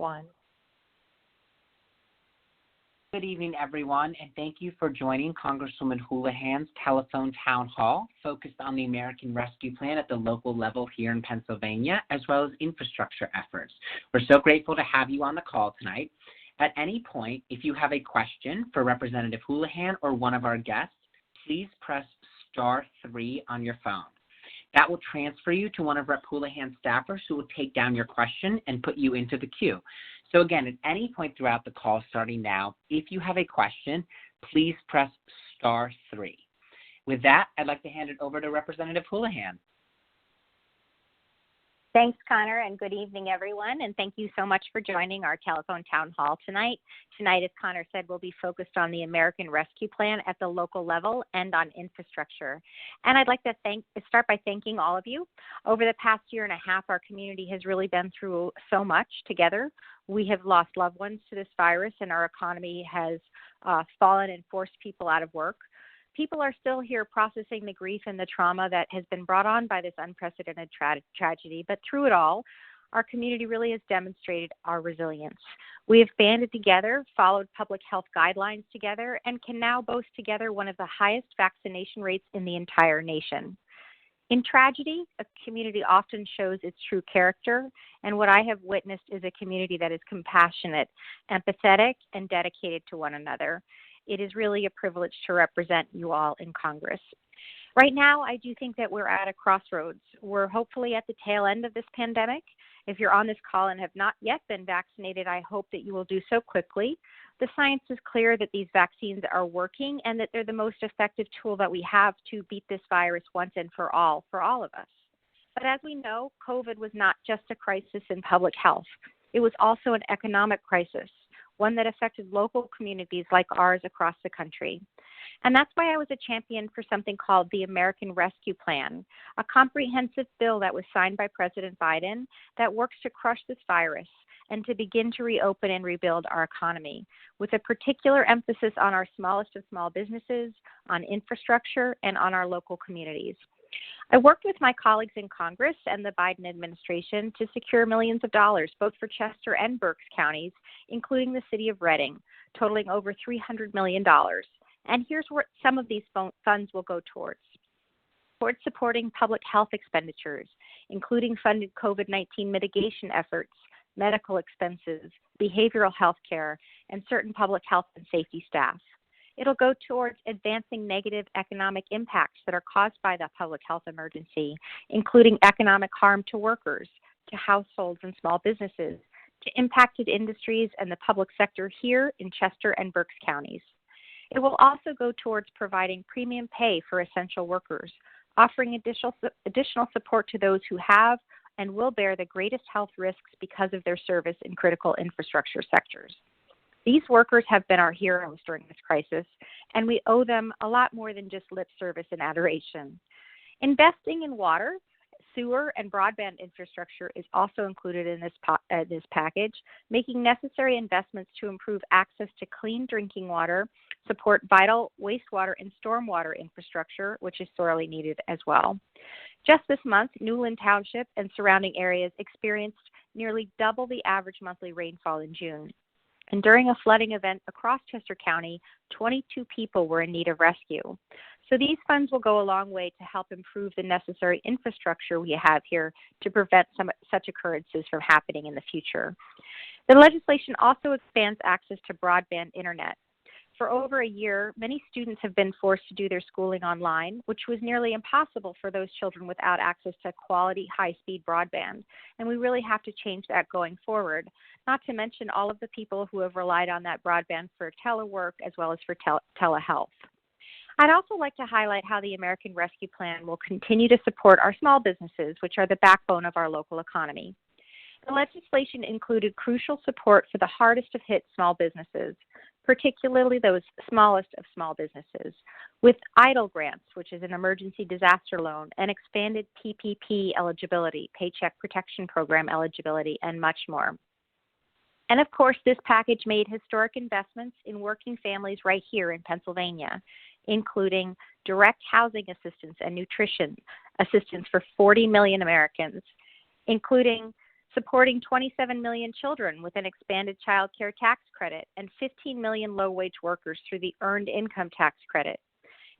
1. Good evening, everyone, and thank you for joining Congresswoman Houlihan's telephone town hall focused on the American Rescue Plan at the local level here in Pennsylvania, as well as infrastructure efforts. We're so grateful to have you on the call tonight. At any point, if you have a question for Representative Houlihan or one of our guests, please press *3 on your phone. That will transfer you to one of Rep. Houlihan's staffers who will take down your question and put you into the queue. So again, at any point throughout the call starting now, if you have a question, please press *3. With that, I'd like to hand it over to Representative Houlihan. Thanks, Connor, and good evening, everyone. And thank you so much for joining our telephone town hall tonight. Tonight, as Connor said, we'll be focused on the American Rescue Plan at the local level and on infrastructure. And I'd like to start by thanking all of you. Over the past year and a half, our community has really been through so much together. We have lost loved ones to this virus, and our economy has fallen and forced people out of work. People are still here processing the grief and the trauma that has been brought on by this unprecedented tragedy. But through it all, our community really has demonstrated our resilience. We have banded together, followed public health guidelines together, and can now boast together one of the highest vaccination rates in the entire nation. In tragedy, a community often shows its true character, and what I have witnessed is a community that is compassionate, empathetic, and dedicated to one another. It is really a privilege to represent you all in Congress. Right now, I do think that we're at a crossroads. We're hopefully at the tail end of this pandemic. If you're on this call and have not yet been vaccinated, I hope that you will do so quickly. The science is clear that these vaccines are working and that they're the most effective tool that we have to beat this virus once and for all of us. But as we know, COVID was not just a crisis in public health. It was also an economic crisis, one that affected local communities like ours across the country. And that's why I was a champion for something called the American Rescue Plan, a comprehensive bill that was signed by President Biden that works to crush this virus and to begin to reopen and rebuild our economy, with a particular emphasis on our smallest of small businesses, on infrastructure, and on our local communities. I worked with my colleagues in Congress and the Biden administration to secure millions of dollars, both for Chester and Berks counties, including the city of Reading, totaling over $300 million. And here's what some of these funds will go towards supporting public health expenditures, including funded COVID-19 mitigation efforts, medical expenses, behavioral health care, and certain public health and safety staff. It'll go towards advancing negative economic impacts that are caused by the public health emergency, including economic harm to workers, to households and small businesses, to impacted industries and the public sector here in Chester and Berks counties. It will also go towards providing premium pay for essential workers, offering additional support to those who have and will bear the greatest health risks because of their service in critical infrastructure sectors. These workers have been our heroes during this crisis, and we owe them a lot more than just lip service and adoration. Investing in water, sewer, and broadband infrastructure is also included in this package, making necessary investments to improve access to clean drinking water, support vital wastewater and stormwater infrastructure, which is sorely needed as well. Just this month, Newland Township and surrounding areas experienced nearly double the average monthly rainfall in June. And during a flooding event across Chester County, 22 people were in need of rescue. So these funds will go a long way to help improve the necessary infrastructure we have here to prevent such occurrences from happening in the future. The legislation also expands access to broadband internet. For over a year, many students have been forced to do their schooling online, which was nearly impossible for those children without access to quality, high-speed broadband. And we really have to change that going forward, not to mention all of the people who have relied on that broadband for telework as well as for telehealth. I'd also like to highlight how the American Rescue Plan will continue to support our small businesses, which are the backbone of our local economy. The legislation included crucial support for the hardest of hit small businesses, particularly those smallest of small businesses, with EIDL grants, which is an emergency disaster loan, and expanded PPP eligibility, Paycheck Protection Program eligibility, and much more. And of course, this package made historic investments in working families right here in Pennsylvania, including direct housing assistance and nutrition assistance for 40 million Americans, including supporting 27 million children with an expanded child care tax credit and 15 million low-wage workers through the Earned Income Tax Credit,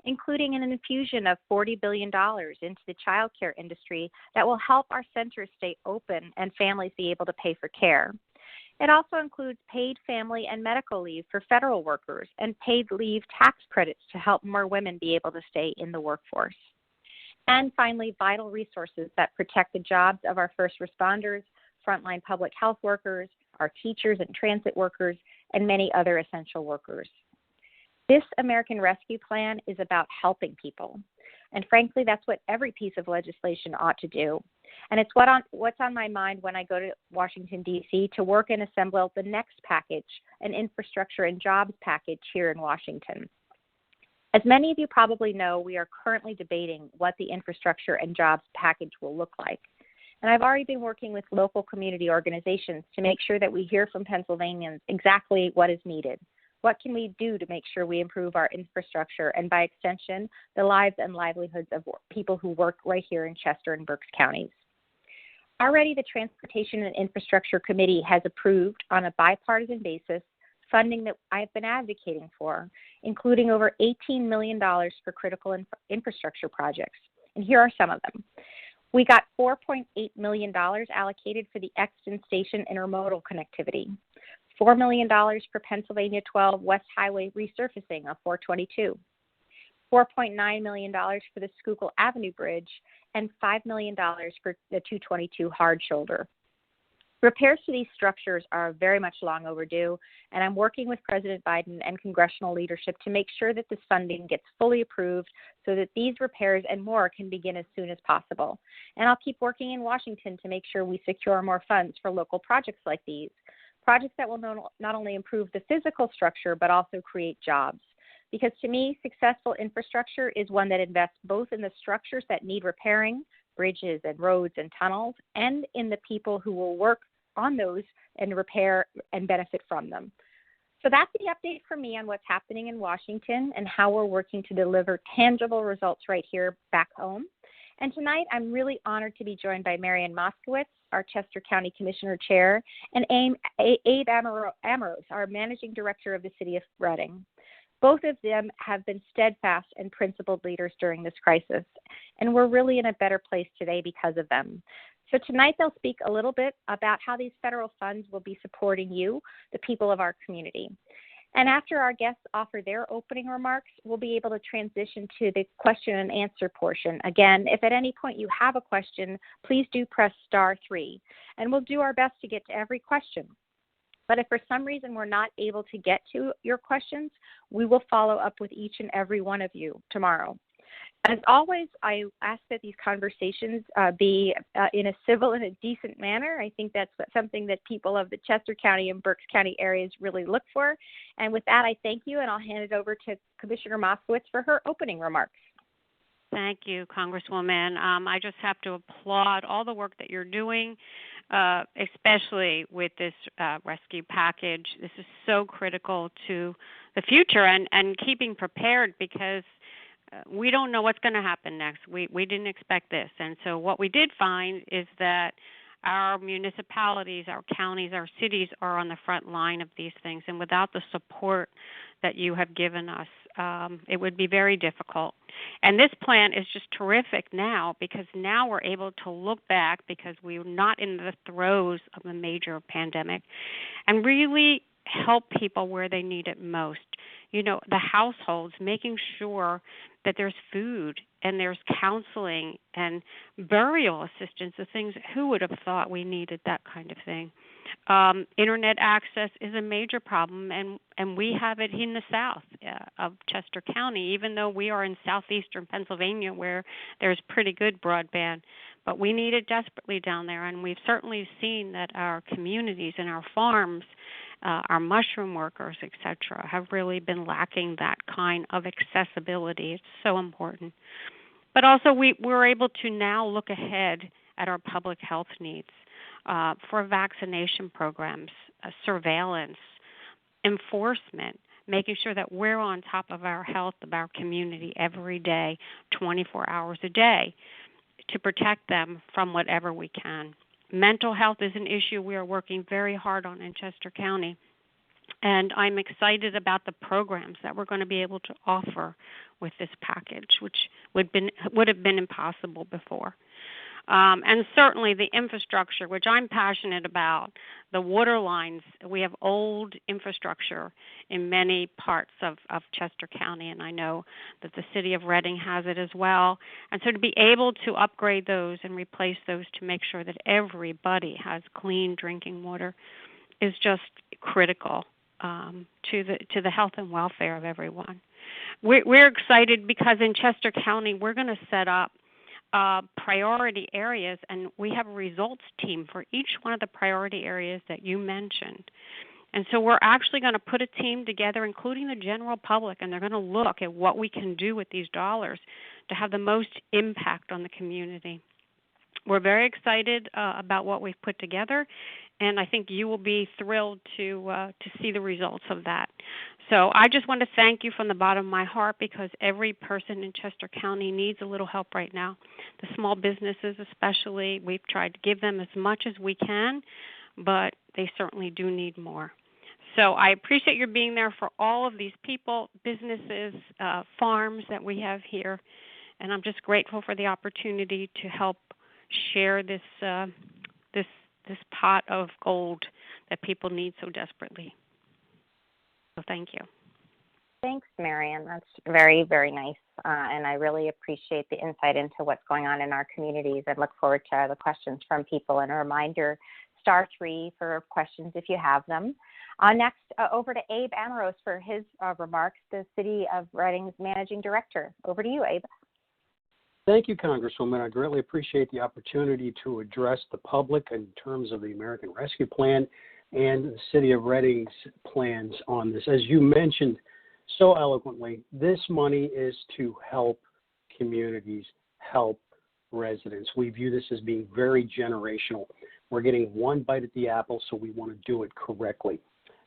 including an infusion of $40 billion into the child care industry that will help our centers stay open and families be able to pay for care. It also includes paid family and medical leave for federal workers and paid leave tax credits to help more women be able to stay in the workforce. And finally, vital resources that protect the jobs of our first responders, frontline public health workers, our teachers and transit workers, and many other essential workers. This American Rescue Plan is about helping people. And frankly, that's what every piece of legislation ought to do. And it's what's on my mind when I go to Washington, D.C. to work and assemble the next package, an infrastructure and jobs package here in Washington. As many of you probably know, we are currently debating what the infrastructure and jobs package will look like. And I've already been working with local community organizations to make sure that we hear from Pennsylvanians exactly what is needed. What can we do to make sure we improve our infrastructure and, by extension, the lives and livelihoods of people who work right here in Chester and Berks counties? Already, the Transportation and Infrastructure Committee has approved, on a bipartisan basis, funding that I've been advocating for, including over $18 million for critical infrastructure projects. And here are some of them. We got $4.8 million allocated for the Exton Station intermodal connectivity, $4 million for Pennsylvania 12 West Highway resurfacing of 422, $4.9 million for the Schuylkill Avenue Bridge, and $5 million for the 222 hard shoulder. Repairs to these structures are very much long overdue, and I'm working with President Biden and congressional leadership to make sure that this funding gets fully approved so that these repairs and more can begin as soon as possible. And I'll keep working in Washington to make sure we secure more funds for local projects like these, projects that will not only improve the physical structure but also create jobs. Because to me, successful infrastructure is one that invests both in the structures that need repairing, bridges and roads and tunnels, and in the people who will work on those and repair and benefit from them. So that's the update from me on what's happening in Washington and how we're working to deliver tangible results right here back home. And tonight, I'm really honored to be joined by Marian Moskowitz, our Chester County Commissioner Chair, and Abe Amoros, our Managing Director of the City of Reading. Both of them have been steadfast and principled leaders during this crisis, and we're really in a better place today because of them. So tonight they'll speak a little bit about how these federal funds will be supporting you, the people of our community. And after our guests offer their opening remarks, we'll be able to transition to the question and answer portion. Again, if at any point you have a question, please do press *3, and we'll do our best to get to every question. But if for some reason we're not able to get to your questions, we will follow up with each and every one of you tomorrow. As always, I ask that these conversations be in a civil and a decent manner. I think that's something that people of the Chester County and Berks County areas really look for. And with that, I thank you, and I'll hand it over to Commissioner Moskowitz for her opening remarks. Thank you, Congresswoman. I just have to applaud all the work that you're doing, especially with this rescue package. This is so critical to the future and keeping prepared, because we don't know what's going to happen next. We didn't expect this. And so what we did find is that our municipalities, our counties, our cities are on the front line of these things. And without the support that you have given us, it would be very difficult. And this plan is just terrific now, because now we're able to look back, because we're not in the throes of a major pandemic, and really help people where they need it most. You know, the households, making sure that there's food and there's counseling and burial assistance, the things, who would have thought we needed that kind of thing? Internet access is a major problem, and we have it in the south of Chester County, even though we are in southeastern Pennsylvania where there's pretty good broadband. But we need it desperately down there, and we've certainly seen that our communities and our farms, our mushroom workers, et cetera, have really been lacking that kind of accessibility. It's so important. But also we're able to now look ahead at our public health needs for vaccination programs, surveillance, enforcement, making sure that we're on top of our health, of our community every day, 24 hours a day, to protect them from whatever we can. Mental health is an issue we are working very hard on in Chester County. And I'm excited about the programs that we're going to be able to offer with this package, which would have been impossible before. And certainly the infrastructure, which I'm passionate about, the water lines. We have old infrastructure in many parts of Chester County, and I know that the city of Reading has it as well. And so to be able to upgrade those and replace those to make sure that everybody has clean drinking water is just critical to the health and welfare of everyone. We're excited because in Chester County we're going to set up priority areas, and we have a results team for each one of the priority areas that you mentioned. And so we're actually going to put a team together, including the general public, and they're going to look at what we can do with these dollars to have the most impact on the community. We're very excited about what we've put together, and I think you will be thrilled to see the results of that. So I just want to thank you from the bottom of my heart, because every person in Chester County needs a little help right now. The small businesses especially, we've tried to give them as much as we can, but they certainly do need more. So I appreciate your being there for all of these people, businesses, farms that we have here, and I'm just grateful for the opportunity to help share this pot of gold that people need so desperately. So thank you. Thanks, Marian. That's very, very nice. And I really appreciate the insight into what's going on in our communities, and look forward to the questions from people. And a reminder, *3 for questions if you have them. Next, over to Abe Amoros for his remarks, the City of Reading's Managing Director. Over to you, Abe. Thank you, Congresswoman. I greatly appreciate the opportunity to address the public in terms of the American Rescue Plan and the City of Reading's plans on this. As you mentioned so eloquently, this money is to help communities, help residents. We view this as being very generational. We're getting one bite at the apple, so we want to do it correctly.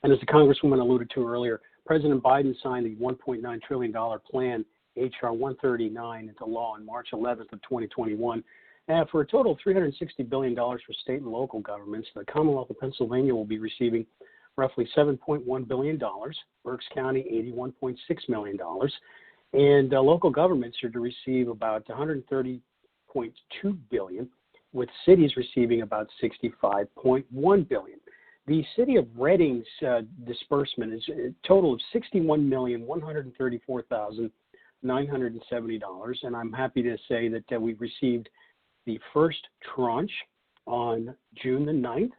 And as the Congresswoman alluded to earlier, President Biden signed the $1.9 trillion plan, H.R. 139, into law on March 11th of 2021. For a total of $360 billion for state and local governments, the Commonwealth of Pennsylvania will be receiving roughly $7.1 billion, Berks County $81.6 million, and local governments are to receive about $130.2 billion, with cities receiving about $65.1 billion. The City of Reading's disbursement is a total of $61,134,970, and I'm happy to say that we've received the first tranche on June the 9th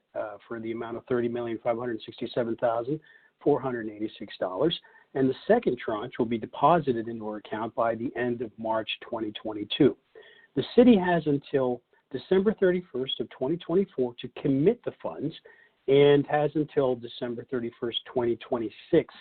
for the amount of $30,567,486, and the second tranche will be deposited into our account by the end of March 2022. The city has until December 31st of 2024 to commit the funds, and has until December 31st, 2026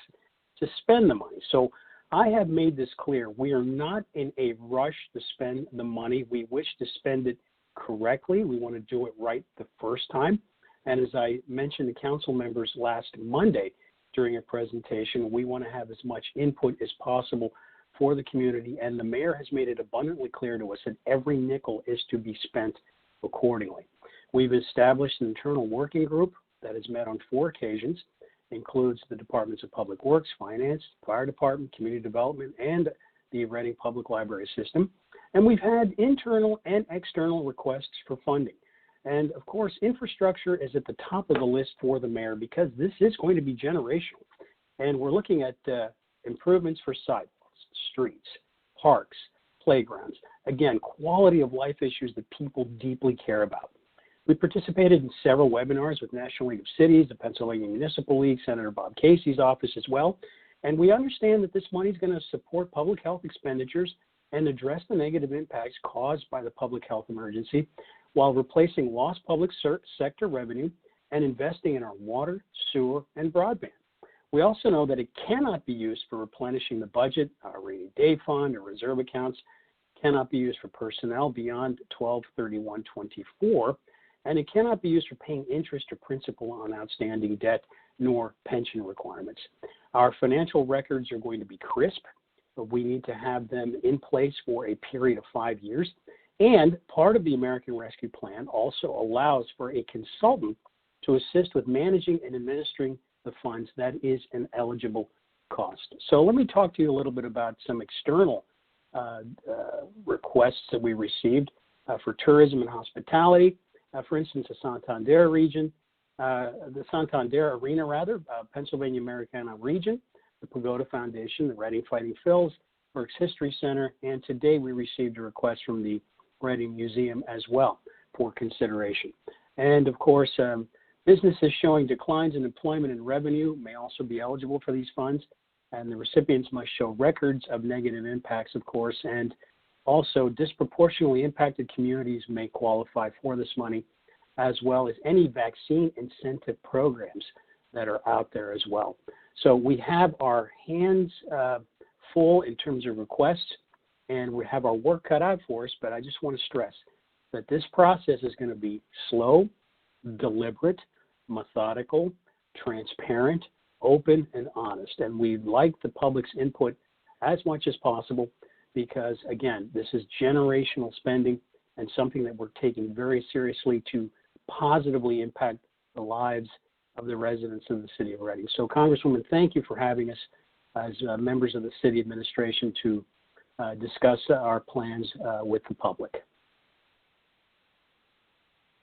to spend the money. So I have made this clear. We are not in a rush to spend the money. We wish to spend it correctly. We want to do it right the first time. And as I mentioned to council members last Monday during a presentation, we want to have as much input as possible for the community. And the mayor has made it abundantly clear to us that every nickel is to be spent accordingly. We've established an internal working group that has met on 4 occasions, includes the Departments of Public Works, Finance, Fire Department, Community Development, and the Reading Public Library System. And we've had internal and external requests for funding. And of course, infrastructure is at the top of the list for the mayor, because this is going to be generational. And we're looking at improvements for sidewalks, streets, parks, playgrounds. Again, quality of life issues that people deeply care about. We participated in several webinars with National League of Cities, the Pennsylvania Municipal League, Senator Bob Casey's office as well. And we understand that this money is going to support public health expenditures and address the negative impacts caused by the public health emergency, while replacing lost public sector revenue and investing in our water, sewer, and broadband. We also know that it cannot be used for replenishing the budget, our rainy day fund, or reserve accounts, cannot be used for personnel beyond 12/31/24, and it cannot be used for paying interest or principal on outstanding debt, nor pension requirements. Our financial records are going to be crisp, but we need to have them in place for a period of 5 years. And part of the American Rescue Plan also allows for a consultant to assist with managing and administering the funds. That is an eligible cost. So let me talk to you a little bit about some external requests that we received for tourism and hospitality. For instance, the Santander Arena, Pennsylvania Americana region, the Pagoda Foundation, the Reading Fighting Phils, Berks History Center, and today we received a request from the Reading Museum as well for consideration. And of course, businesses showing declines in employment and revenue may also be eligible for these funds, and the recipients must show records of negative impacts, of course, and also disproportionately impacted communities may qualify for this money, as well as any vaccine incentive programs that are out there as well. So we have our hands full in terms of requests, and we have our work cut out for us, but I just want to stress that this process is going to be slow, deliberate, methodical, transparent, open, and honest. And we'd like the public's input as much as possible because, again, this is generational spending and something that we're taking very seriously to positively impact the lives of the residents of the city of Reading. So, Congresswoman, thank you for having us as members of the city administration to discuss our plans with the public.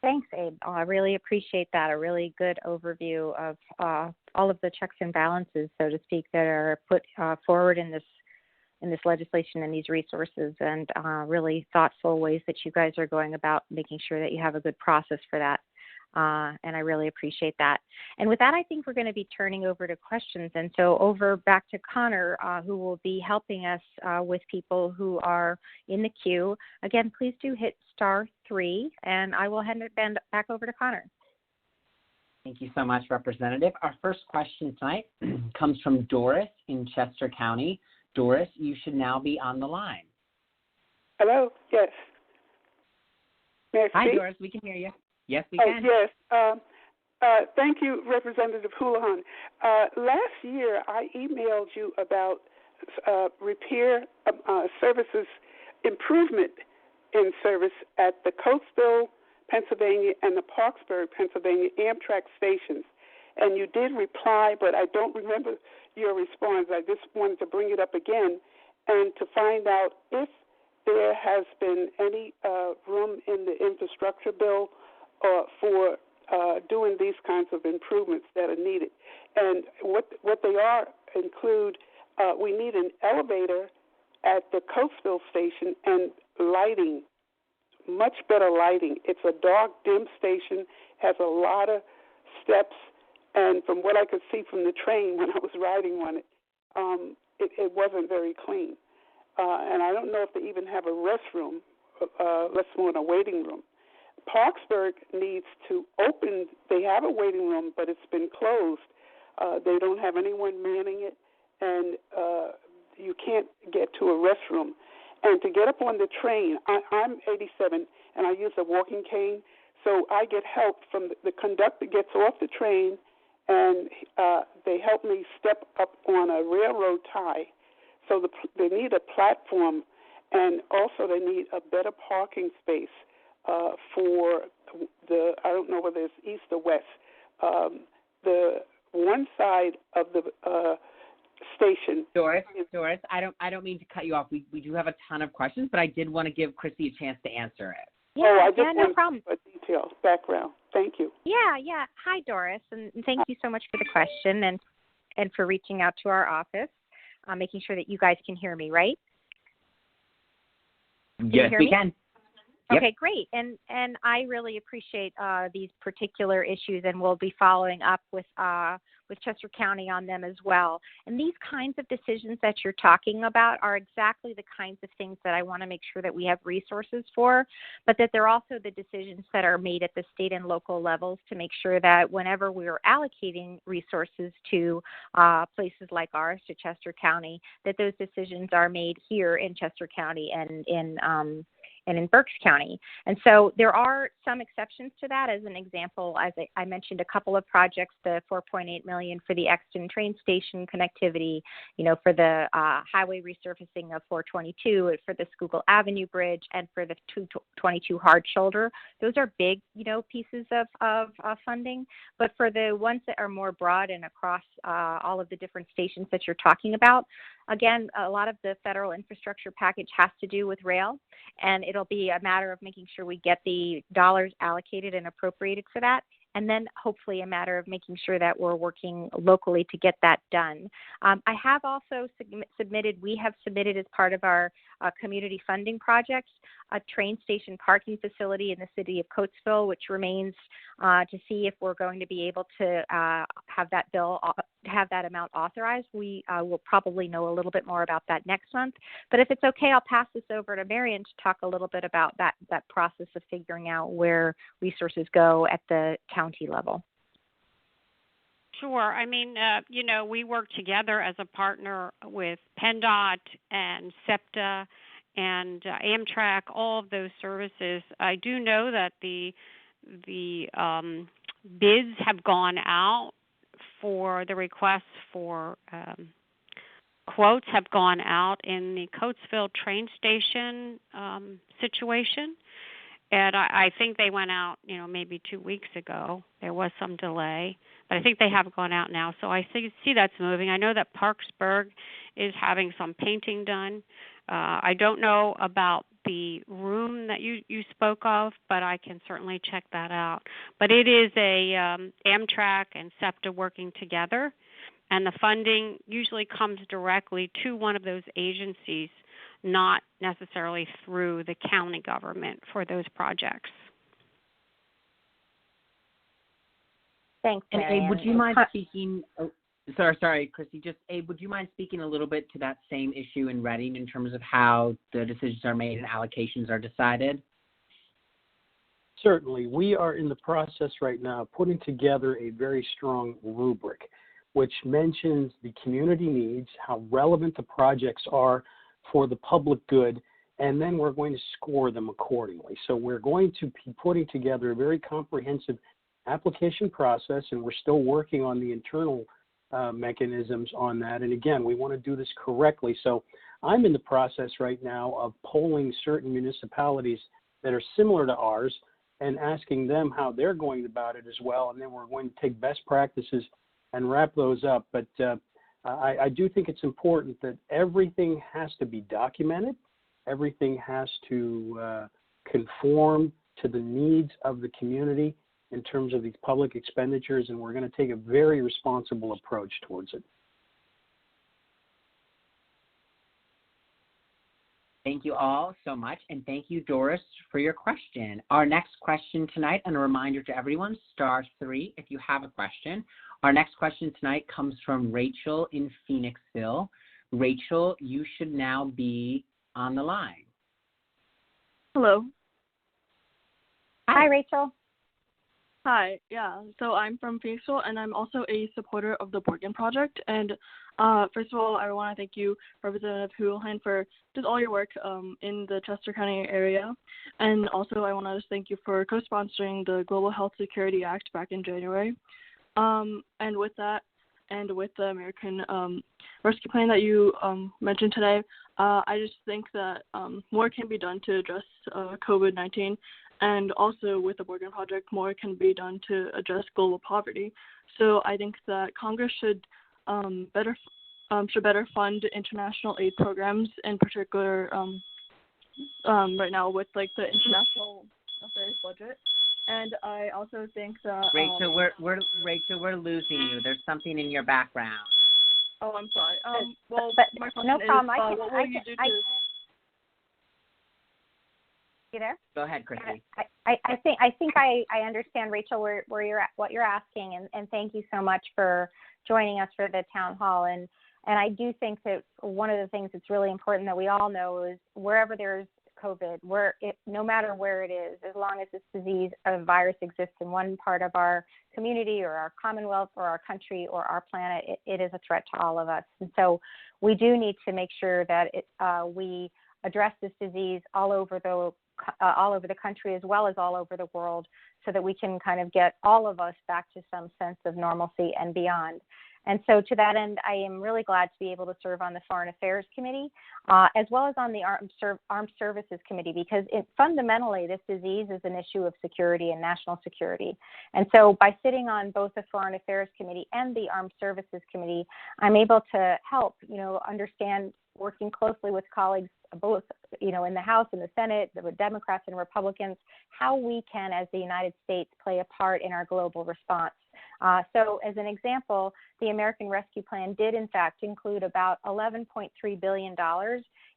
Thanks, Abe. I really appreciate that. A really good overview of all of the checks and balances, so to speak, that are put forward in this legislation and these resources, and really thoughtful ways that you guys are going about making sure that you have a good process for that. And I really appreciate that. And with that, I think we're going to be turning over to questions. And so over back to Connor, who will be helping us with people who are in the queue. Again, please do hit *3, and I will hand it back over to Connor. Thank you so much, Representative. Our first question tonight comes from Doris in Chester County. Doris, you should now be on the line. Hello? Yes. May I speak? Hi, Doris. We can hear you. Yes, we can. Yes. Thank you, Representative Houlihan. Last year, I emailed you about repair services improvement in service at the Coatesville, Pennsylvania, and the Parksburg, Pennsylvania Amtrak stations. And you did reply, but I don't remember your response. I just wanted to bring it up again and to find out if there has been any room in the infrastructure bill for doing these kinds of improvements that are needed. And what they are include, we need an elevator at the Coatesville station and lighting, much better lighting. It's a dark, dim station, has a lot of steps, and from what I could see from the train when I was riding on it, it wasn't very clean. And I don't know if they even have a restroom, less than a waiting room. Parksburg needs to open. They have a waiting room, but it's been closed. They don't have anyone manning it, and you can't get to a restroom. And to get up on the train, I'm 87, and I use a walking cane, so I get help from the conductor gets off the train, and they help me step up on a railroad tie. So they need a platform, and also they need a better parking space for I don't know whether it's east or west, the one side of the station. Doris, I don't mean to cut you off. We do have a ton of questions, but I did want to give Chrissy a chance to answer it. Yeah, no problem. A detailed background. Thank you. Yeah. Hi, Doris, and thank you so much for the question and for reaching out to our office, making sure that you guys can hear me, right? Yes, we can. Yep. Okay, great. And I really appreciate these particular issues, and we'll be following up with Chester County on them as well. And these kinds of decisions that you're talking about are exactly the kinds of things that I want to make sure that we have resources for, but that they're also the decisions that are made at the state and local levels to make sure that whenever we're allocating resources to places like ours, to Chester County, that those decisions are made here in Chester County and in Berks County. And so there are some exceptions to that. As an example, as I mentioned, a couple of projects, the $4.8 million for the Exton train station connectivity, for the highway resurfacing of 422, for the Schuylkill Avenue Bridge, and for the 222 hard shoulder. Those are big, pieces of funding. But for the ones that are more broad and across all of the different stations that you're talking about, again, a lot of the federal infrastructure package has to do with rail, and it'll be a matter of making sure we get the dollars allocated and appropriated for that, and then hopefully a matter of making sure that we're working locally to get that done. I have also we have submitted as part of our community funding projects, a train station parking facility in the city of Coatesville, which remains to see if we're going to be able to have that amount authorized. We will probably know a little bit more about that next month. But if it's okay, I'll pass this over to Marian to talk a little bit about that process of figuring out where resources go at the county level. Sure. I mean, we work together as a partner with PennDOT and SEPTA and Amtrak, all of those services. I do know that the bids have gone out for the requests for quotes have gone out in the Coatesville train station situation. And I think they went out, maybe 2 weeks ago. There was some delay, but I think they have gone out now. So I see that's moving. I know that Parksburg is having some painting done. I don't know about the room that you spoke of, but I can certainly check that out. But it is a Amtrak and SEPTA working together, and the funding usually comes directly to one of those agencies, not necessarily through the county government for those projects. Thanks, Marian. And Abe, would you mind speaking? Sorry, Christy. Just Abe, would you mind speaking a little bit to that same issue in Reading in terms of how the decisions are made and allocations are decided? Certainly. We are in the process right now putting together a very strong rubric, which mentions the community needs, how relevant the projects are for the public good, and then we're going to score them accordingly. So we're going to be putting together a very comprehensive application process, and we're still working on the internal mechanisms on that. And again, we want to do this correctly. So I'm in the process right now of polling certain municipalities that are similar to ours and asking them how they're going about it as well. And then we're going to take best practices and wrap those up. But I do think it's important that everything has to be documented. Everything has to conform to the needs of the community in terms of these public expenditures, and we're going to take a very responsible approach towards it. Thank you all so much, and thank you, Doris, for your question. Our next question tonight, and a reminder to everyone, *3 if you have a question. Our next question tonight comes from Rachel in Phoenixville. Rachel, you should now be on the line. Hello. Hi, Rachel. Hi, yeah. So I'm from Phoenixville, and I'm also a supporter of the Borgen Project. And first of all, I want to thank you, Representative Houlihan, for just all your work in the Chester County area. And also, I want to just thank you for co-sponsoring the Global Health Security Act back in January. And with that, and with the American Rescue Plan that you mentioned today, I just think that more can be done to address COVID-19. And also with the Borgen Project, more can be done to address global poverty. So I think that Congress should better fund international aid programs, in particular right now with like the International Affairs budget. And I also think that Rachel, we're losing you. There's something in your background. Oh, I'm sorry. Well, but my question no problem. is, what will you do to? You there? Go ahead, Christy. I think I understand, Rachel, where you're at, what you're asking, and thank you so much for joining us for the town hall. And I do think that one of the things that's really important that we all know is wherever there's COVID, no matter where it is, as long as this disease or virus exists in one part of our community or our commonwealth or our country or our planet, it is a threat to all of us. And so we do need to make sure that we address this disease all over the country as well as all over the world, so that we can kind of get all of us back to some sense of normalcy and beyond. And so to that end, I am really glad to be able to serve on the Foreign Affairs Committee, as well as on the Armed Services Committee, because fundamentally this disease is an issue of security and national security. And so by sitting on both the Foreign Affairs Committee and the Armed Services Committee, I'm able to help, understand, working closely with colleagues both, in the House and the Senate, the Democrats and Republicans, how we can, as the United States, play a part in our global response. So as an example, the American Rescue Plan did in fact include about $11.3 billion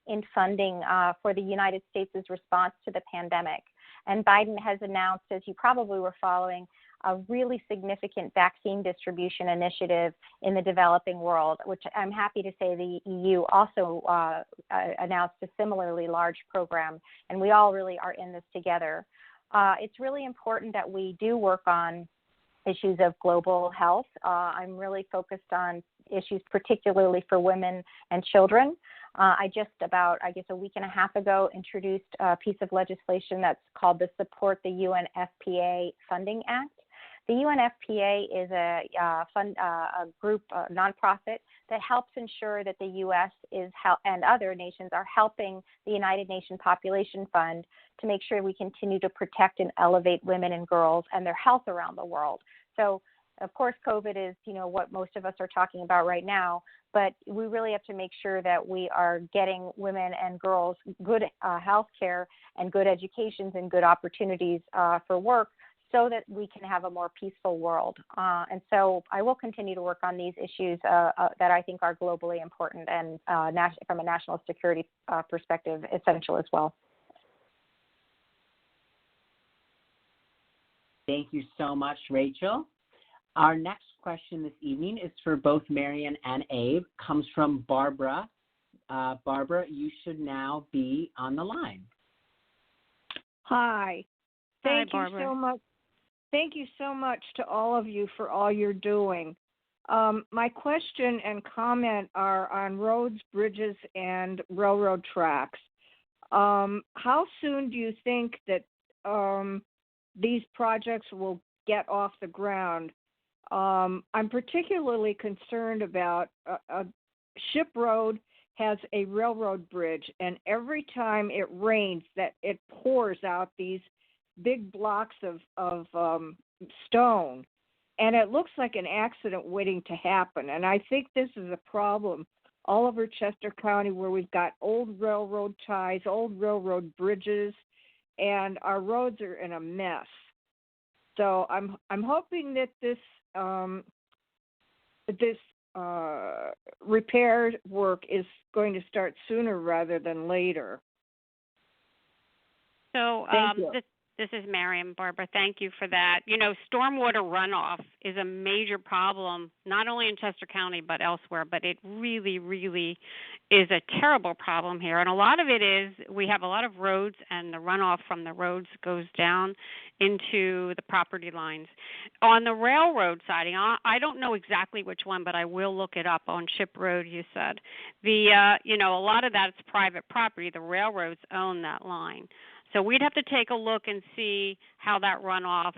in funding for the United States' response to the pandemic. And Biden has announced, as you probably were following, a really significant vaccine distribution initiative in the developing world, which I'm happy to say the EU also announced a similarly large program, and we all really are in this together. It's really important that we do work on issues of global health. I'm really focused on issues particularly for women and children. I just about, a week and a half ago, introduced a piece of legislation that's called the Support the UNFPA Funding Act. The UNFPA is a group, a nonprofit, that helps ensure that the U.S. and other nations are helping the United Nations Population Fund to make sure we continue to protect and elevate women and girls and their health around the world. So, of course, COVID is, what most of us are talking about right now, but we really have to make sure that we are getting women and girls good health care and good educations and good opportunities for work, so that we can have a more peaceful world. And so I will continue to work on these issues that I think are globally important and from a national security perspective, essential as well. Thank you so much, Rachel. Our next question this evening is for both Marian and Abe. Comes from Barbara. Barbara, you should now be on the line. Hi. Thank you Barbara. so much. Thank you so much to all of you for all you're doing. My question and comment are on roads, bridges, and railroad tracks. How soon do you think that these projects will get off the ground? I'm particularly concerned about a ship road has a railroad bridge, and every time it rains, that it pours out these big blocks of stone, and it looks like an accident waiting to happen. And I think this is a problem all over Chester County, where we've got old railroad ties, old railroad bridges, and our roads are in a mess. So I'm hoping that this repair work is going to start sooner rather than later. So Thank you. This is Marian, Barbara. Thank you for that. Stormwater runoff is a major problem, not only in Chester County but elsewhere, but it really, really is a terrible problem here. And a lot of it is we have a lot of roads, and the runoff from the roads goes down into the property lines. On the railroad siding, I don't know exactly which one, but I will look it up. On Ship Road, you said. A lot of that is private property. The railroads own that line. So we'd have to take a look and see how that runoff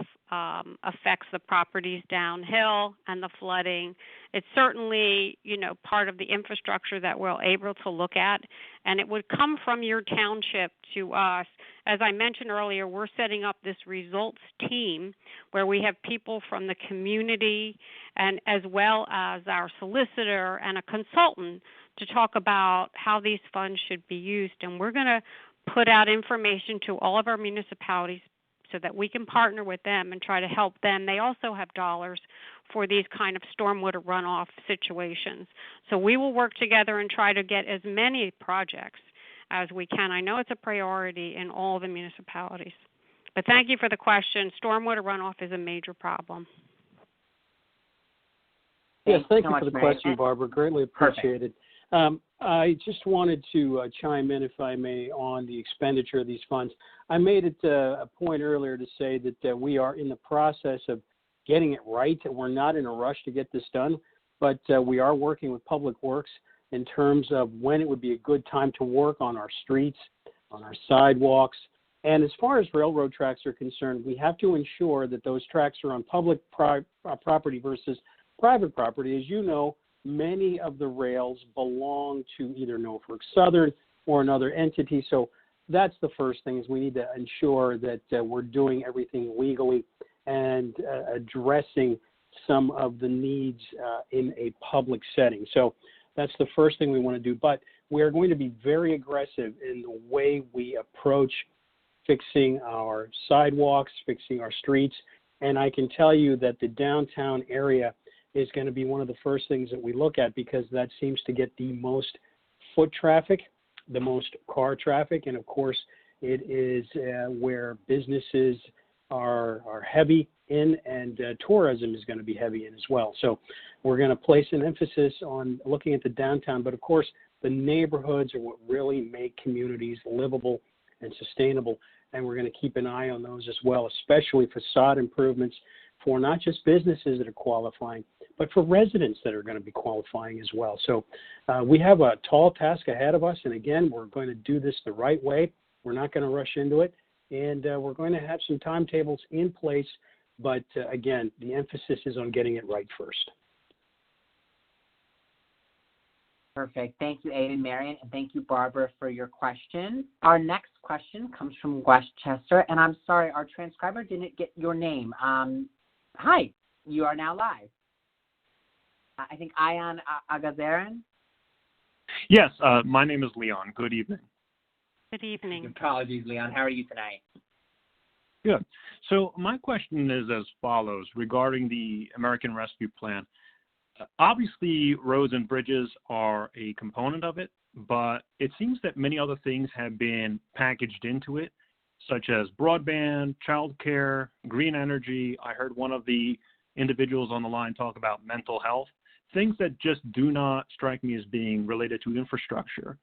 affects the properties downhill and the flooding. It's certainly, part of the infrastructure that we're able to look at, and it would come from your township to us. As I mentioned earlier, we're setting up this results team where we have people from the community and as well as our solicitor and a consultant to talk about how these funds should be used. And we're going to put out information to all of our municipalities so that we can partner with them and try to help them. They also have dollars for these kind of stormwater runoff situations. So we will work together and try to get as many projects as we can. I know it's a priority in all the municipalities. But thank you for the question. Stormwater runoff is a major problem. Yes, thank so you much, for the Marian. question, Barbara. Greatly appreciated. I just wanted to chime in, if I may, on the expenditure of these funds. I made it a point earlier to say that we are in the process of getting it right. We're not in a rush to get this done, but we are working with Public Works in terms of when it would be a good time to work on our streets, on our sidewalks, And as far as railroad tracks are concerned, we have to ensure that those tracks are on public property versus private property. As you know, many of the rails belong to either Norfolk Southern or another entity. So that's the first thing, is we need to ensure that we're doing everything legally and addressing some of the needs in a public setting. So that's the first thing we want to do. But we are going to be very aggressive in the way we approach fixing our sidewalks, fixing our streets. And I can tell you that the downtown area is going to be one of the first things that we look at, because that seems to get the most foot traffic, the most car traffic, and of course it is where businesses are heavy in, and tourism is going to be heavy in as well. So we're going to place an emphasis on looking at the downtown, but of course the neighborhoods are what really make communities livable and sustainable, and we're going to keep an eye on those as well, especially facade improvements for not just businesses that are qualifying, but for residents that are going to be qualifying as well. So we have a tall task ahead of us, and again, we're going to do this the right way. We're not going to rush into it, and we're going to have some timetables in place, but again, the emphasis is on getting it right first. Perfect. Thank you, Abe and Marian, and thank you, Barbara, for your question. Our next question comes from Westchester, and I'm sorry, our transcriber didn't get your name. Hi, you are now live. I think Ion Agazaran. Yes, my name is Leon. Good evening. Good evening. Apologies, Leon. How are you tonight? Good. So my question is as follows regarding the American Rescue Plan. Obviously, roads and bridges are a component of it, but it seems that many other things have been packaged into it, such as broadband, childcare, green energy. I heard one of the individuals on the line talk about mental health, things that just do not strike me as being related to infrastructure.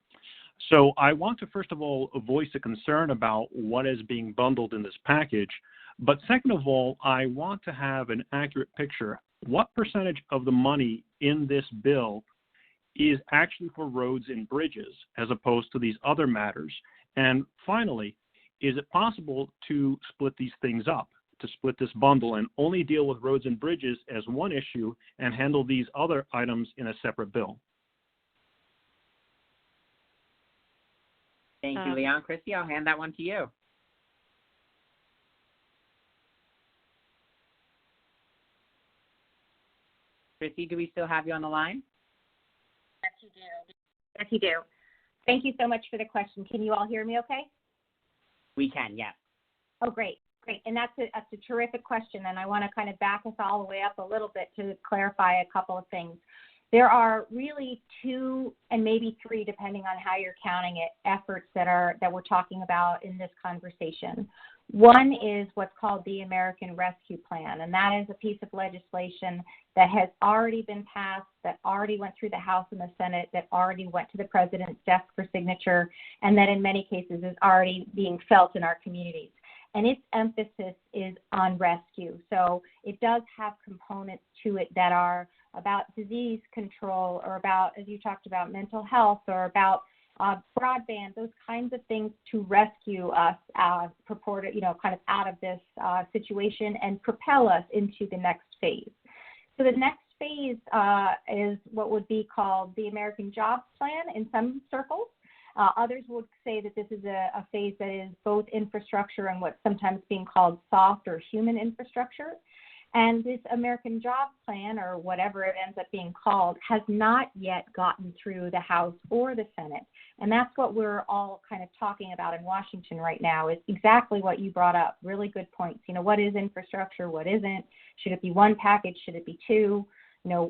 So I want to, first of all, voice a concern about what is being bundled in this package. But second of all, I want to have an accurate picture. What percentage of the money in this bill is actually for roads and bridges as opposed to these other matters? And finally, is it possible to split these things up, to split this bundle and only deal with roads and bridges as one issue and handle these other items in a separate bill? Thank you, Leon. Christy, I'll hand that one to you. Christy, do we still have you on the line? Yes, you do. Yes, you do. Thank you so much for the question. Can you all hear me okay? We can, yes. Oh, great. Great. And that's a terrific question, and I want to kind of back us all the way up a little bit to clarify a couple of things. There are really two and maybe three, depending on how you're counting it, efforts that we're talking about in this conversation. One is what's called the American Rescue Plan, and that is a piece of legislation that has already been passed, that already went through the House and the Senate, that already went to the President's desk for signature, and that in many cases is already being felt in our communities. And its emphasis is on rescue. So it does have components to it that are about disease control, or about, as you talked about, mental health, or about broadband, those kinds of things to rescue us, purported, kind of out of this situation and propel us into the next phase. So the next phase is what would be called the American Jobs Plan in some circles. Others would say that this is a phase that is both infrastructure and what's sometimes being called soft or human infrastructure. And this American Jobs Plan, or whatever it ends up being called, has not yet gotten through the House or the Senate. And that's what we're all kind of talking about in Washington right now, is exactly what you brought up. Really good points. What is infrastructure? What isn't? Should it be one package? Should it be two?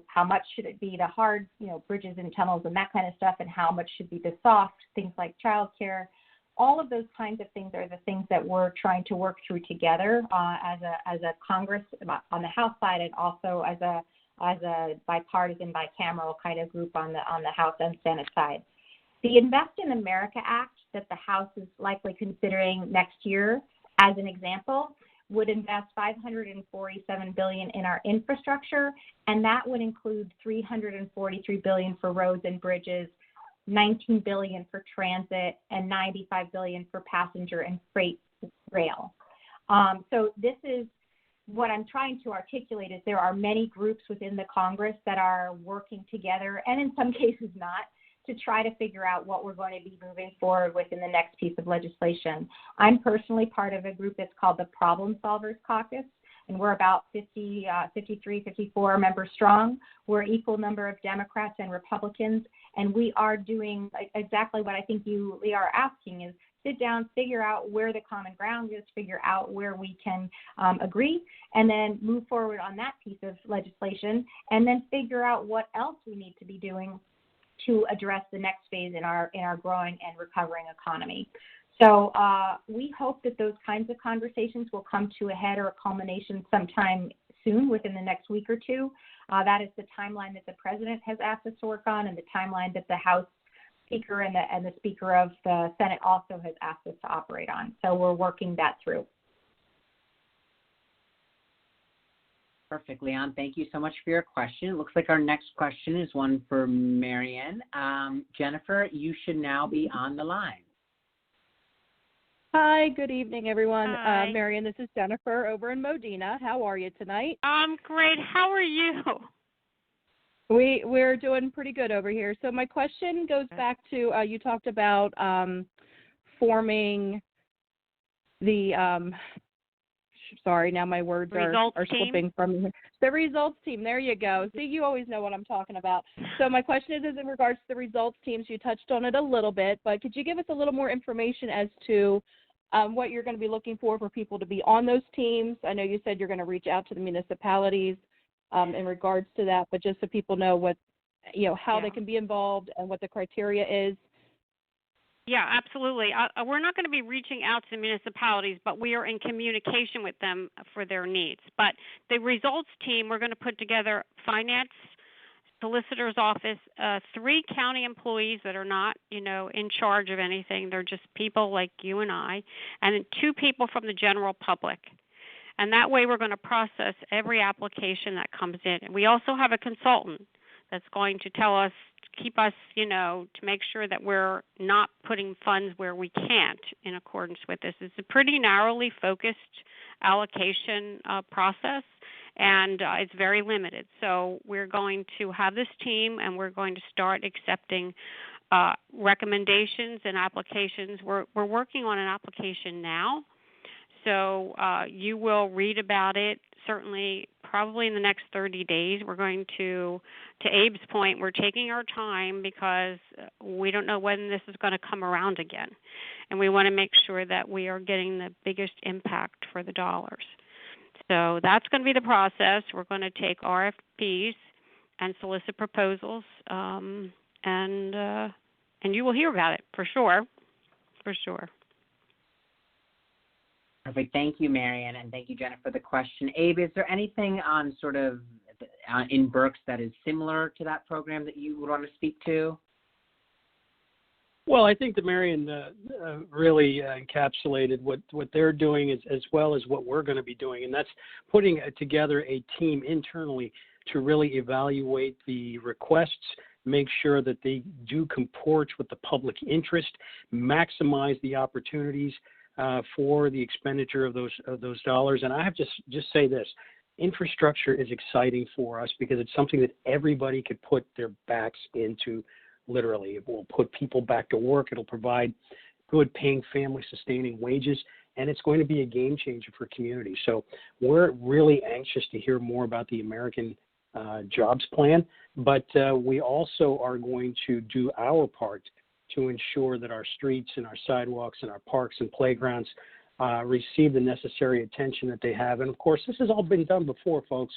How much should it be the hard, bridges and tunnels and that kind of stuff, and how much should be the soft, things like childcare. All of those kinds of things are the things that we're trying to work through together as a Congress on the House side, and also as a bipartisan, bicameral kind of group on the House and Senate side. The Invest in America Act that the House is likely considering next year, as an example, would invest $547 billion in our infrastructure, and that would include $343 billion for roads and bridges, $19 billion for transit, and $95 billion for passenger and freight rail. So this is what I'm trying to articulate is there are many groups within the Congress that are working together, and in some cases not, to try to figure out what we're going to be moving forward with in the next piece of legislation. I'm personally part of a group that's called the Problem Solvers Caucus, and we're about 53, 54 members strong. We're an equal number of Democrats and Republicans, and we are doing exactly what I think you, Leah, are asking is sit down, figure out where the common ground is, figure out where we can agree, and then move forward on that piece of legislation, and then figure out what else we need to be doing to address the next phase in our growing and recovering economy. So we hope that those kinds of conversations will come to a head or a culmination sometime soon, within the next week or two. That is the timeline that the president has asked us to work on, and the timeline that the House Speaker and the Speaker of the Senate also has asked us to operate on. So we're working that through. Perfect, Leon. Thank you so much for your question. It looks like our next question is one for Marian. Jennifer, you should now be on the line. Hi, good evening, everyone. Hi. Marian, this is Jennifer over in Modena. How are you tonight? Great. How are you? We're doing pretty good over here. So my question goes back to you talked about forming the sorry, now my words are slipping from me. The results team. There you go. See, you always know what I'm talking about. So my question is in regards to the results teams. You touched on it a little bit, but could you give us a little more information as to what you're going to be looking for people to be on those teams? I know you said you're going to reach out to the municipalities in regards to that, but just so people know what, how they can be involved and what the criteria is. Yeah, absolutely. We're not going to be reaching out to municipalities, but we are in communication with them for their needs. But the results team, we're going to put together finance, solicitor's office, 3 county employees that are not, in charge of anything. They're just people like you and I, and then 2 people from the general public. And that way we're going to process every application that comes in. And we also have a consultant that's going to tell us, keep us, to make sure that we're not putting funds where we can't in accordance with this. It's a pretty narrowly focused allocation process, and it's very limited. So we're going to have this team, and we're going to start accepting recommendations and applications. We're working on an application now, so you will read about it certainly probably in the next 30 days. We're going to Abe's point, we're taking our time because we don't know when this is going to come around again. And we want to make sure that we are getting the biggest impact for the dollars. So that's going to be the process. We're going to take RFPs and solicit proposals, and you will hear about it for sure. For sure. Perfect. Thank you, Marian, and thank you, Jennifer, for the question. Abe, is there anything on sort of in Berks that is similar to that program that you would want to speak to? Well, I think that Marian really encapsulated what they're doing as well as what we're going to be doing, and that's putting together a team internally to really evaluate the requests, make sure that they do comport with the public interest, maximize the opportunities for the expenditure of those dollars. And I have to just say this. Infrastructure is exciting for us because it's something that everybody could put their backs into, literally. It will put people back to work. It'll provide good paying, family sustaining wages, and it's going to be a game changer for communities. So we're really anxious to hear more about the American Jobs Plan, but we also are going to do our part to ensure that our streets and our sidewalks and our parks and playgrounds receive the necessary attention that they have. And of course, this has all been done before, folks.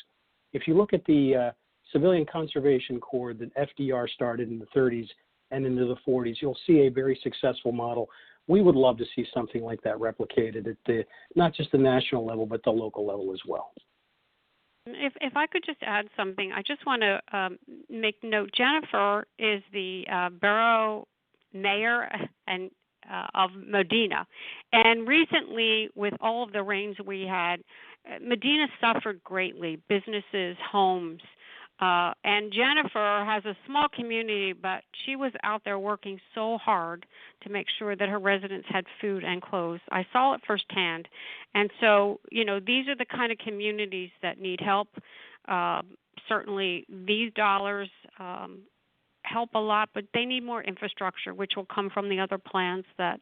If you look at the Civilian Conservation Corps that FDR started in the 30s and into the 40s, you'll see a very successful model. We would love to see something like that replicated at the not just the national level, but the local level as well. If I could just add something, I just want to make note. Jennifer is the borough mayor and of Modena, and recently, with all of the rains we had, Modena suffered greatly. Businesses, homes, And Jennifer has a small community, but she was out there working so hard to make sure that her residents had food and clothes. I saw it firsthand. And so, these are the kind of communities that need help. Certainly, these dollars help a lot, but they need more infrastructure, which will come from the other plans that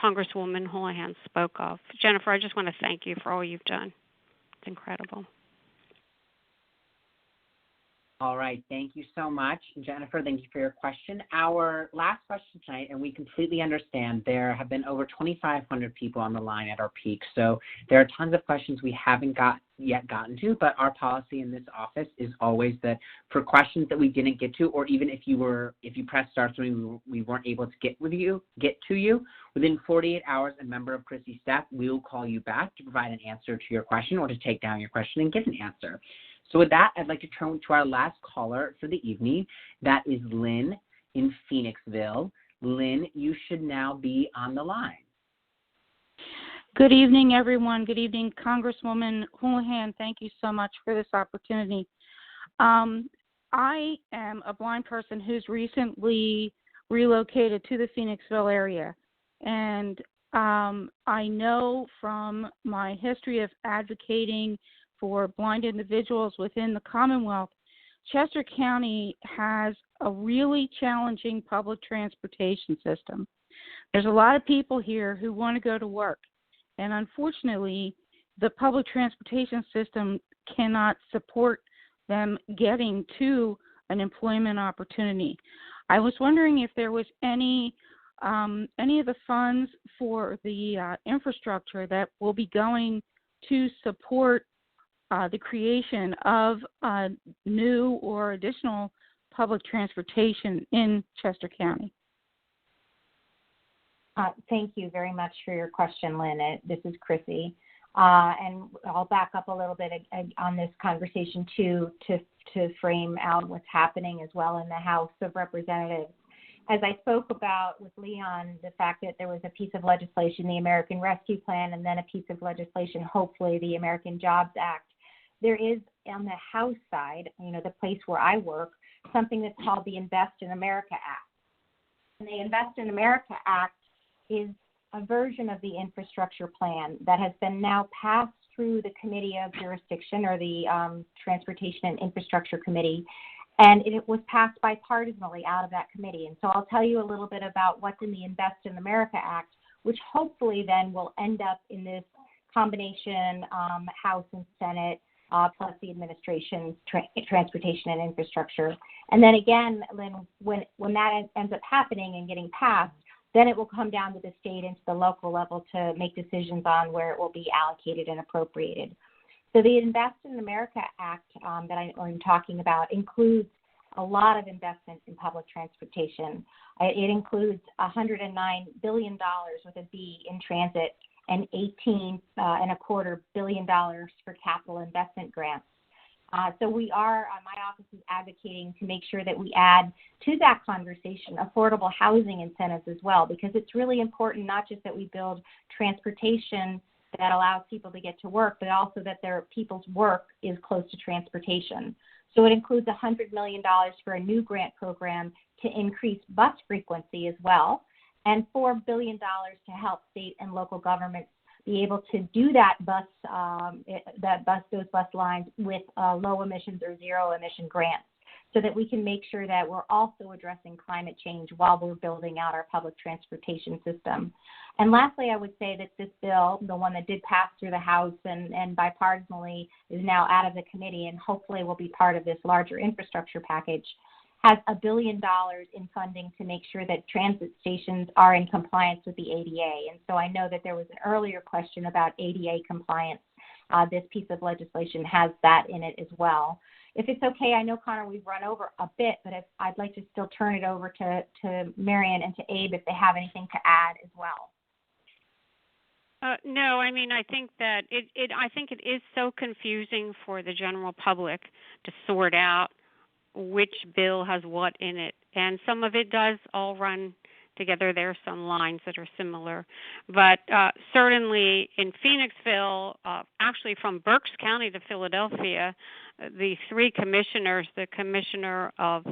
Congresswoman Houlihan spoke of. Jennifer, I just want to thank you for all you've done. It's incredible. All right. Thank you so much, Jennifer. Thank you for your question. Our last question tonight, and we completely understand there have been over 2,500 people on the line at our peak. So there are tons of questions we haven't yet gotten to, but our policy in this office is always that for questions that we didn't get to, or even if you pressed star something we weren't able to get to you, within 48 hours, a member of Chrissy's staff will call you back to provide an answer to your question or to take down your question and give an answer. So with that, I'd like to turn to our last caller for the evening. That is Lynn in Phoenixville. Lynn, you should now be on the line. Good evening, everyone. Good evening, Congresswoman Houlihan. Thank you so much for this opportunity. I am a blind person who's recently relocated to the Phoenixville area. And I know from my history of advocating for blind individuals within the Commonwealth, Chester County has a really challenging public transportation system. There's a lot of people here who want to go to work, and unfortunately, the public transportation system cannot support them getting to an employment opportunity. I was wondering if there was any of the funds for the infrastructure that will be going to support the creation of new or additional public transportation in Chester County. Thank you very much for your question, Lynn. This is Chrissy. And I'll back up a little bit on this conversation, too, to frame out what's happening as well in the House of Representatives. As I spoke about with Leon, the fact that there was a piece of legislation, the American Rescue Plan, and then a piece of legislation, hopefully the American Jobs Act. There is, on the House side, the place where I work, something that's called the Invest in America Act. And the Invest in America Act is a version of the infrastructure plan that has been now passed through the Committee of Jurisdiction, or the Transportation and Infrastructure Committee, and it was passed bipartisanly out of that committee. And so I'll tell you a little bit about what's in the Invest in America Act, which hopefully then will end up in this combination House and Senate, plus the administration's transportation and infrastructure. And then again, Lynn, when that ends up happening and getting passed, then it will come down to the state and to the local level to make decisions on where it will be allocated and appropriated. So the Invest in America Act that I'm talking about includes a lot of investment in public transportation. It includes $109 billion with a B in transit, and $18.25 billion for capital investment grants. So we are, my office is advocating to make sure that we add to that conversation affordable housing incentives as well, because it's really important not just that we build transportation that allows people to get to work, but also that their people's work is close to transportation. So it includes $100 million for a new grant program to increase bus frequency as well, and $4 billion to help state and local governments be able to do those bus lines with low emissions or zero emission grants, so that we can make sure that we're also addressing climate change while we're building out our public transportation system. And lastly, I would say that this bill, the one that did pass through the House and bipartisanly is now out of the committee and hopefully will be part of this larger infrastructure package, has $1 billion in funding to make sure that transit stations are in compliance with the ADA. And so I know that there was an earlier question about ADA compliance. This piece of legislation has that in it as well. If it's okay, I know, Connor, we've run over a bit, but I'd like to still turn it over to Marian and to Abe if they have anything to add as well. No, I mean, I think that it is so confusing for the general public to sort out which bill has what in it, and some of it does all run together. There are some lines that are similar, but certainly in Phoenixville, actually from Berks County to Philadelphia, the three commissioners, the commissioner of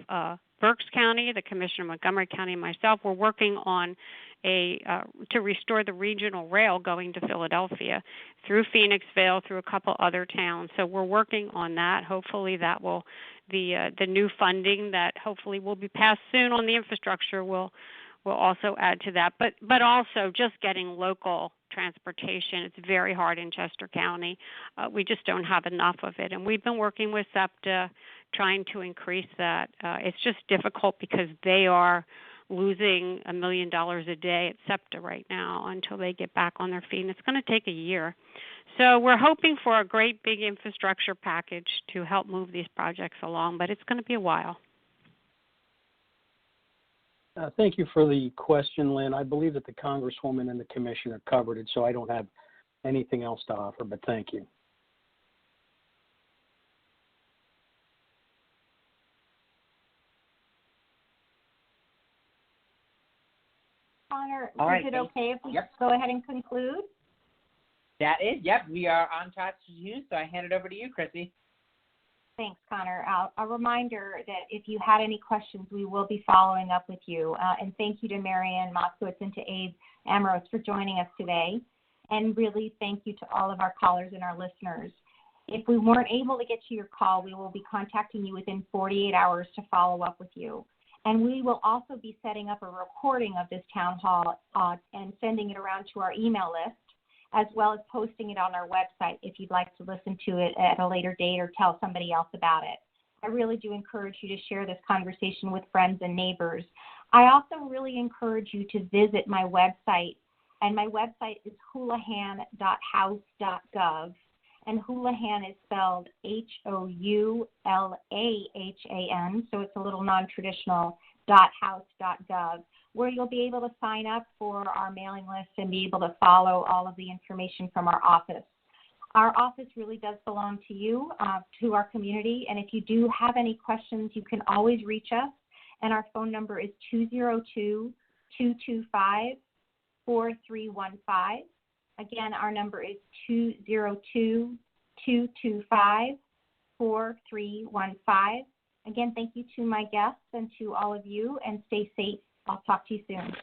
Berks County, the commissioner of Montgomery County, and myself, we're working on to restore the regional rail going to Philadelphia through Phoenixville, through a couple other towns. So we're working on that. Hopefully that will, the new funding that hopefully will be passed soon on the infrastructure will also add to that. But also just getting local transportation. It's very hard in Chester County. We just don't have enough of it. And we've been working with SEPTA trying to increase that. It's just difficult because they are losing $1 million a day at SEPTA right now until they get back on their feet, and it's going to take a year. So we're hoping for a great big infrastructure package to help move these projects along, but it's going to be a while. Thank you for the question, Lynn. I believe that the Congresswoman and the Commissioner covered it, so I don't have anything else to offer, but thank you. Connor, right, is it okay if we Yep. go ahead and conclude? That is, yep, we are on track to you, so I hand it over to you, Chrissy. Thanks, Connor. A reminder that if you had any questions, we will be following up with you. And thank you to Marian Moskowitz and to Abe Amoros for joining us today. And really thank you to all of our callers and our listeners. If we weren't able to get to your call, we will be contacting you within 48 hours to follow up with you. And we will also be setting up a recording of this town hall and sending it around to our email list, as well as posting it on our website if you'd like to listen to it at a later date or tell somebody else about it. I really do encourage you to share this conversation with friends and neighbors. I also really encourage you to visit my website, and my website is houlihan.house.gov, and Houlihan is spelled Houlahan, so it's a little non-traditional, .house.gov, where you'll be able to sign up for our mailing list and be able to follow all of the information from our office. Our office really does belong to you, to our community, and if you do have any questions, you can always reach us, and our phone number is 202-225-4315. Again, our number is 202-225-4315. Again, thank you to my guests and to all of you, and stay safe. I'll talk to you soon.